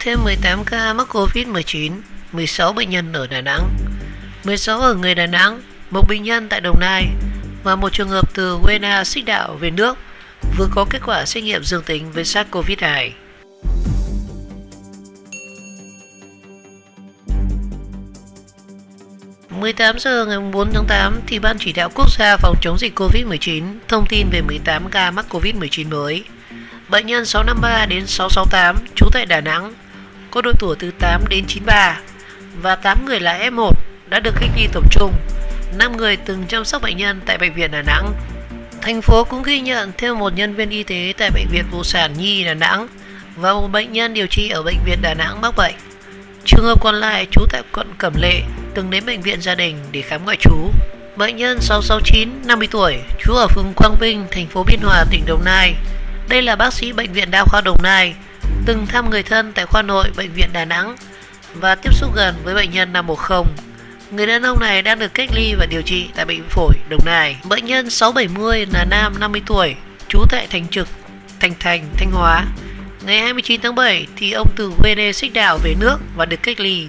Thêm 18 ca mắc Covid-19, 16 bệnh nhân ở Đà Nẵng, 16 ở người Đà Nẵng, một bệnh nhân tại Đồng Nai và một trường hợp từ Guinea Xích Đạo về nước vừa có kết quả xét nghiệm dương tính với SARS-CoV-2. Mười 18 giờ ngày 4 tháng 8 thì Ban Chỉ đạo Quốc gia phòng chống dịch Covid-19 thông tin về 18 ca mắc Covid-19 mới. Bệnh nhân 653 đến 668 trú tại Đà Nẵng, có độ tuổi từ 8 đến 93 và 8 người là F1 đã được cách ly tập trung, 5 người từng chăm sóc bệnh nhân tại Bệnh viện Đà Nẵng. Thành phố cũng ghi nhận thêm một nhân viên y tế tại Bệnh viện Phụ sản Nhi Đà Nẵng và một bệnh nhân điều trị ở Bệnh viện Đà Nẵng mắc bệnh. Trường hợp còn lại trú tại quận Cẩm Lệ, từng đến bệnh viện gia đình để khám ngoại trú. Bệnh nhân 669, 50 tuổi, trú ở phường Quang Vinh, thành phố Biên Hòa, tỉnh Đồng Nai. Đây là bác sĩ Bệnh viện Đa khoa Đồng Nai, từng thăm người thân tại khoa nội Bệnh viện Đà Nẵng và tiếp xúc gần với bệnh nhân 510. Người đàn ông này đang được cách ly và điều trị tại Bệnh viện Phổi Đồng Nai. Bệnh nhân 670 là nam 50 tuổi, trú tại Thành Trực, Thanh Hóa. Ngày 29 tháng 7 thì ông từ Guinea Xích Đạo về nước và được cách ly,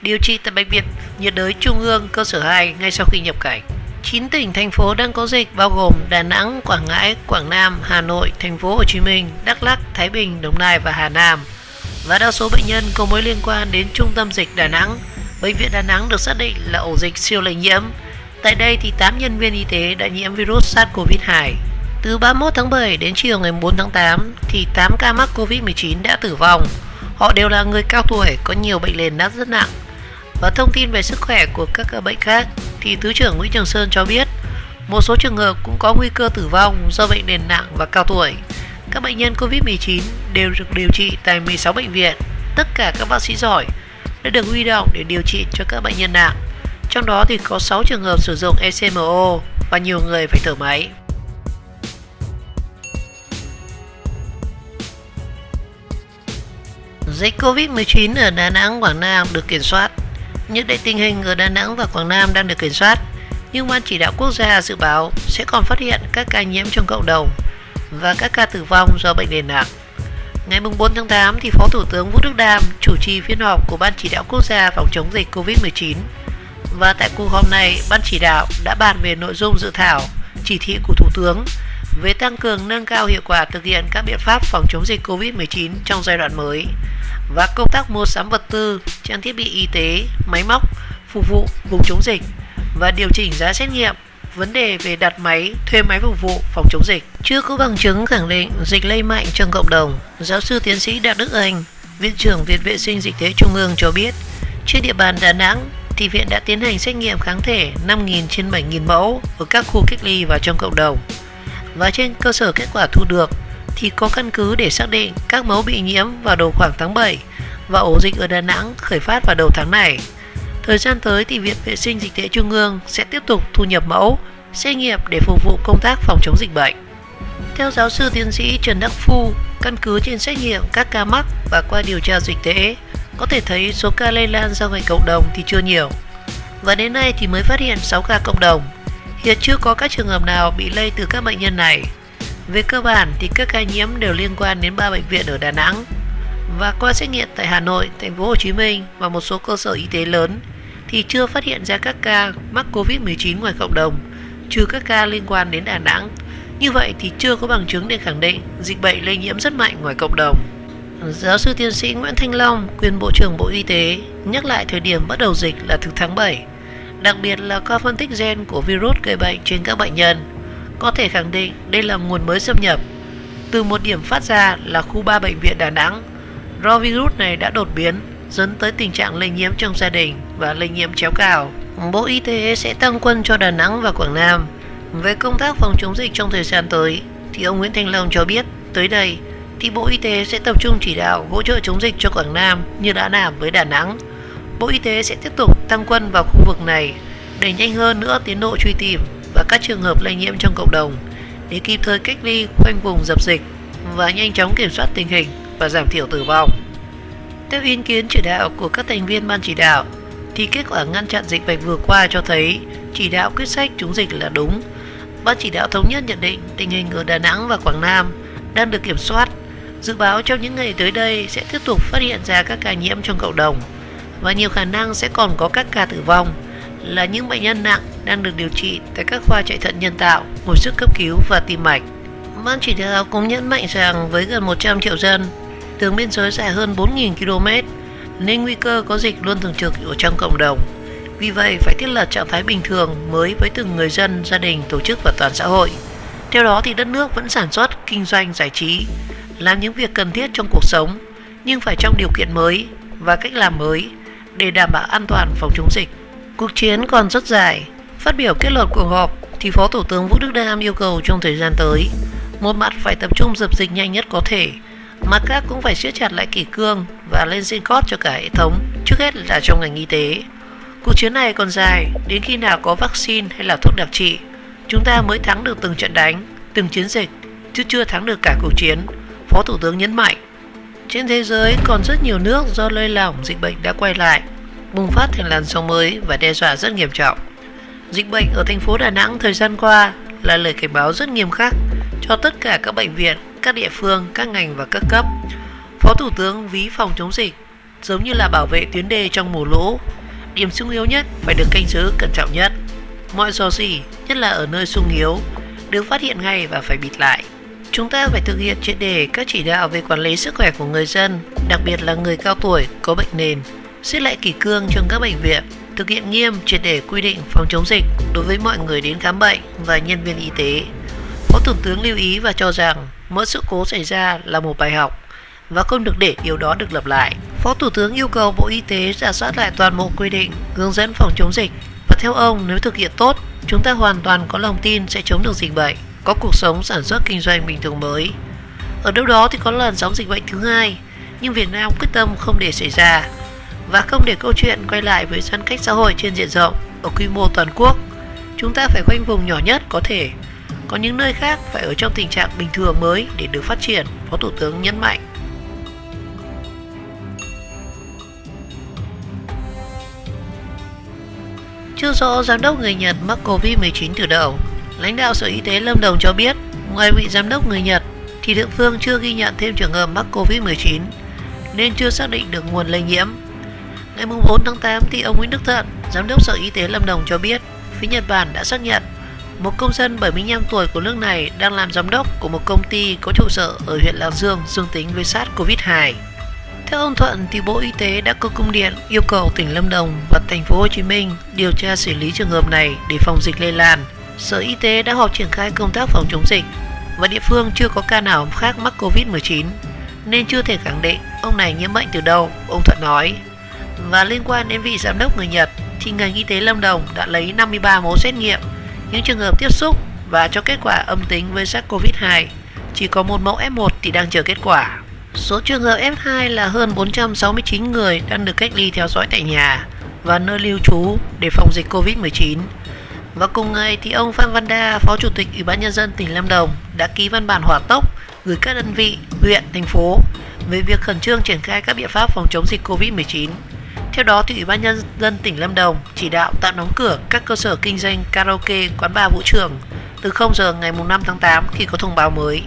điều trị tại Bệnh viện nhiệt đới Trung ương cơ sở 2 ngay sau khi nhập cảnh. 9 tỉnh thành phố đang có dịch bao gồm Đà Nẵng, Quảng Ngãi, Quảng Nam, Hà Nội, Thành phố Hồ Chí Minh, Đắk Lắk, Thái Bình, Đồng Nai và Hà Nam. Và đa số bệnh nhân có mối liên quan đến trung tâm dịch Đà Nẵng. Bệnh viện Đà Nẵng được xác định là ổ dịch siêu lây nhiễm. Tại đây thì 8 nhân viên y tế đã nhiễm virus SARS-CoV-2. Từ 31 tháng 7 đến chiều ngày 4 tháng 8 thì 8 ca mắc Covid-19 đã tử vong. Họ đều là người cao tuổi có nhiều bệnh nền rất nặng. Và thông tin về sức khỏe của các ca bệnh khác thì Thứ trưởng Nguyễn Trường Sơn cho biết một số trường hợp cũng có nguy cơ tử vong do bệnh nền nặng và cao tuổi. Các bệnh nhân Covid-19 đều được điều trị tại 16 bệnh viện. Tất cả các bác sĩ giỏi đã được huy động để điều trị cho các bệnh nhân nặng. Trong đó thì có 6 trường hợp sử dụng ECMO và nhiều người phải thở máy. Dịch Covid-19 ở Đà Nẵng, Quảng Nam được kiểm soát. Hiện tại tình hình ở Đà Nẵng và Quảng Nam đang được kiểm soát, nhưng Ban Chỉ đạo Quốc gia dự báo sẽ còn phát hiện các ca nhiễm trong cộng đồng và các ca tử vong do bệnh nền nặng. Ngày 4 tháng 8 thì Phó Thủ tướng Vũ Đức Đam chủ trì phiên họp của Ban Chỉ đạo Quốc gia phòng chống dịch Covid-19. Và tại cuộc họp này, Ban Chỉ đạo đã bàn về nội dung dự thảo chỉ thị của Thủ tướng về tăng cường nâng cao hiệu quả thực hiện các biện pháp phòng chống dịch Covid-19 trong giai đoạn mới và công tác mua sắm vật tư, trang thiết bị y tế, máy móc phục vụ vùng chống dịch và điều chỉnh giá xét nghiệm, vấn đề về đặt máy, thuê máy phục vụ phòng chống dịch. Chưa có bằng chứng khẳng định dịch lây mạnh trong cộng đồng, giáo sư tiến sĩ Đặng Đức Anh, Viện trưởng Viện Vệ sinh Dịch tễ Trung ương cho biết, trên địa bàn Đà Nẵng thì viện đã tiến hành xét nghiệm kháng thể 5.000 trên 7.000 mẫu ở các khu cách ly và trong cộng đồng. Và trên cơ sở kết quả thu được thì có căn cứ để xác định các mẫu bị nhiễm vào đầu khoảng tháng 7 và ổ dịch ở Đà Nẵng khởi phát vào đầu tháng này. Thời gian tới thì Viện Vệ sinh Dịch tễ Trung ương sẽ tiếp tục thu nhập mẫu, xét nghiệm để phục vụ công tác phòng chống dịch bệnh. Theo giáo sư tiến sĩ Trần Đắc Phu, căn cứ trên xét nghiệm các ca mắc và qua điều tra dịch tễ, có thể thấy số ca lây lan ra ngoài cộng đồng thì chưa nhiều. Và đến nay thì mới phát hiện 6 ca cộng đồng. Hiện chưa có các trường hợp nào bị lây từ các bệnh nhân này. Về cơ bản thì các ca nhiễm đều liên quan đến 3 bệnh viện ở Đà Nẵng. Và qua xét nghiệm tại Hà Nội, Thành phố Hồ Chí Minh và một số cơ sở y tế lớn thì chưa phát hiện ra các ca mắc Covid-19 ngoài cộng đồng, trừ các ca liên quan đến Đà Nẵng. Như vậy thì chưa có bằng chứng để khẳng định dịch bệnh lây nhiễm rất mạnh ngoài cộng đồng. Giáo sư tiến sĩ Nguyễn Thanh Long, quyền Bộ trưởng Bộ Y tế, nhắc lại thời điểm bắt đầu dịch là từ tháng 7, đặc biệt là qua phân tích gen của virus gây bệnh trên các bệnh nhân, có thể khẳng định đây là nguồn mới xâm nhập. Từ một điểm phát ra là khu 3 bệnh viện Đà Nẵng, do virus này đã đột biến, dẫn tới tình trạng lây nhiễm trong gia đình và lây nhiễm chéo cao. Bộ Y tế sẽ tăng quân cho Đà Nẵng và Quảng Nam. Về công tác phòng chống dịch trong thời gian tới, thì ông Nguyễn Thanh Long cho biết tới đây thì Bộ Y tế sẽ tập trung chỉ đạo hỗ trợ chống dịch cho Quảng Nam như đã làm với Đà Nẵng. Bộ Y tế sẽ tiếp tục tăng quân vào khu vực này để nhanh hơn nữa tiến độ truy tìm và các trường hợp lây nhiễm trong cộng đồng để kịp thời cách ly khoanh vùng dập dịch và nhanh chóng kiểm soát tình hình và giảm thiểu tử vong. Theo ý kiến chỉ đạo của các thành viên ban chỉ đạo thì kết quả ngăn chặn dịch bệnh vừa qua cho thấy chỉ đạo quyết sách chống dịch là đúng. Ban chỉ đạo thống nhất nhận định tình hình ở Đà Nẵng và Quảng Nam đang được kiểm soát. Dự báo trong những ngày tới đây sẽ tiếp tục phát hiện ra các ca nhiễm trong cộng đồng và nhiều khả năng sẽ còn có các ca tử vong là những bệnh nhân nặng đang được điều trị tại các khoa chạy thận nhân tạo, hồi sức cấp cứu và tim mạch. Ban chỉ đạo cũng nhấn mạnh rằng với gần 100 triệu dân, đường biên giới dài hơn 4.000 km nên nguy cơ có dịch luôn thường trực ở trong cộng đồng. Vì vậy phải thiết lập trạng thái bình thường mới với từng người dân, gia đình, tổ chức và toàn xã hội. Theo đó thì đất nước vẫn sản xuất, kinh doanh, giải trí, làm những việc cần thiết trong cuộc sống, nhưng phải trong điều kiện mới và cách làm mới để đảm bảo an toàn phòng chống dịch. Cuộc chiến còn rất dài. Phát biểu kết luận cuộc họp thì Phó Thủ tướng Vũ Đức Đam yêu cầu trong thời gian tới, một mặt phải tập trung dập dịch nhanh nhất có thể, mặt khác cũng phải siết chặt lại kỷ cương và lên xên cót cho cả hệ thống, trước hết là trong ngành y tế. Cuộc chiến này còn dài, đến khi nào có vaccine hay là thuốc đặc trị, chúng ta mới thắng được từng trận đánh, từng chiến dịch, chứ chưa thắng được cả cuộc chiến, Phó Thủ tướng nhấn mạnh. Trên thế giới còn rất nhiều nước do lơi lỏng dịch bệnh đã quay lại, bùng phát thành làn sóng mới và đe dọa rất nghiêm trọng. Dịch bệnh ở thành phố Đà Nẵng thời gian qua là lời cảnh báo rất nghiêm khắc cho tất cả các bệnh viện, các địa phương, các ngành và các cấp. Phó Thủ tướng ví phòng chống dịch giống như là bảo vệ tuyến đê trong mùa lũ. Điểm xung yếu nhất phải được canh giữ cẩn trọng nhất. Mọi rò rỉ, nhất là ở nơi xung yếu, được phát hiện ngay và phải bịt lại. Chúng ta phải thực hiện triệt để các chỉ đạo về quản lý sức khỏe của người dân, đặc biệt là người cao tuổi có bệnh nền, siết lại kỷ cương trong các bệnh viện, thực hiện nghiêm triệt để quy định phòng chống dịch đối với mọi người đến khám bệnh và nhân viên y tế. Phó Thủ tướng lưu ý và cho rằng mỗi sự cố xảy ra là một bài học và không được để điều đó được lặp lại. Phó Thủ tướng yêu cầu Bộ Y tế rà soát lại toàn bộ quy định, hướng dẫn phòng chống dịch và theo ông nếu thực hiện tốt, chúng ta hoàn toàn có lòng tin sẽ chống được dịch bệnh, có cuộc sống sản xuất kinh doanh bình thường mới. Ở đâu đó thì có làn sóng dịch bệnh thứ hai, nhưng Việt Nam quyết tâm không để xảy ra và không để câu chuyện quay lại với giãn cách xã hội trên diện rộng ở quy mô toàn quốc. Chúng ta phải khoanh vùng nhỏ nhất có thể, có những nơi khác phải ở trong tình trạng bình thường mới để được phát triển, Phó Thủ tướng nhấn mạnh. Chưa rõ giám đốc người Nhật mắc Covid-19 từ đầu. Lãnh đạo Sở Y tế Lâm Đồng cho biết, ngoài vị giám đốc người Nhật thì địa phương chưa ghi nhận thêm trường hợp mắc Covid-19 nên chưa xác định được nguồn lây nhiễm. Ngày 4 tháng 8 thì ông Nguyễn Đức Thận, giám đốc Sở Y tế Lâm Đồng cho biết, phía Nhật Bản đã xác nhận một công dân 75 tuổi của nước này đang làm giám đốc của một công ty có trụ sở ở huyện Lạc Dương dương tính với SARS-CoV-2. Theo ông Thuận thì Bộ Y tế đã có công điện yêu cầu tỉnh Lâm Đồng và thành phố Hồ Chí Minh điều tra xử lý trường hợp này để phòng dịch lây lan. Sở Y tế đã họp triển khai công tác phòng chống dịch và địa phương chưa có ca nào khác mắc Covid-19 nên chưa thể khẳng định ông này nhiễm bệnh từ đâu, ông Thuận nói. Và liên quan đến vị giám đốc người Nhật thì ngành y tế Lâm Đồng đã lấy 53 mẫu xét nghiệm những trường hợp tiếp xúc và cho kết quả âm tính với SARS-CoV-2. Chỉ có một mẫu F1 thì đang chờ kết quả. Số trường hợp F2 là hơn 469 người đang được cách ly theo dõi tại nhà và nơi lưu trú để phòng dịch Covid-19. Và cùng ngày thì ông Phan Văn Đa, Phó Chủ tịch Ủy ban Nhân dân tỉnh Lâm Đồng đã ký văn bản hỏa tốc gửi các đơn vị, huyện, thành phố về việc khẩn trương triển khai các biện pháp phòng chống dịch Covid-19. Theo đó thì Ủy ban Nhân dân tỉnh Lâm Đồng chỉ đạo tạm đóng cửa các cơ sở kinh doanh karaoke, quán bar, vũ trường từ 0 giờ ngày 5 tháng 8 khi có thông báo mới.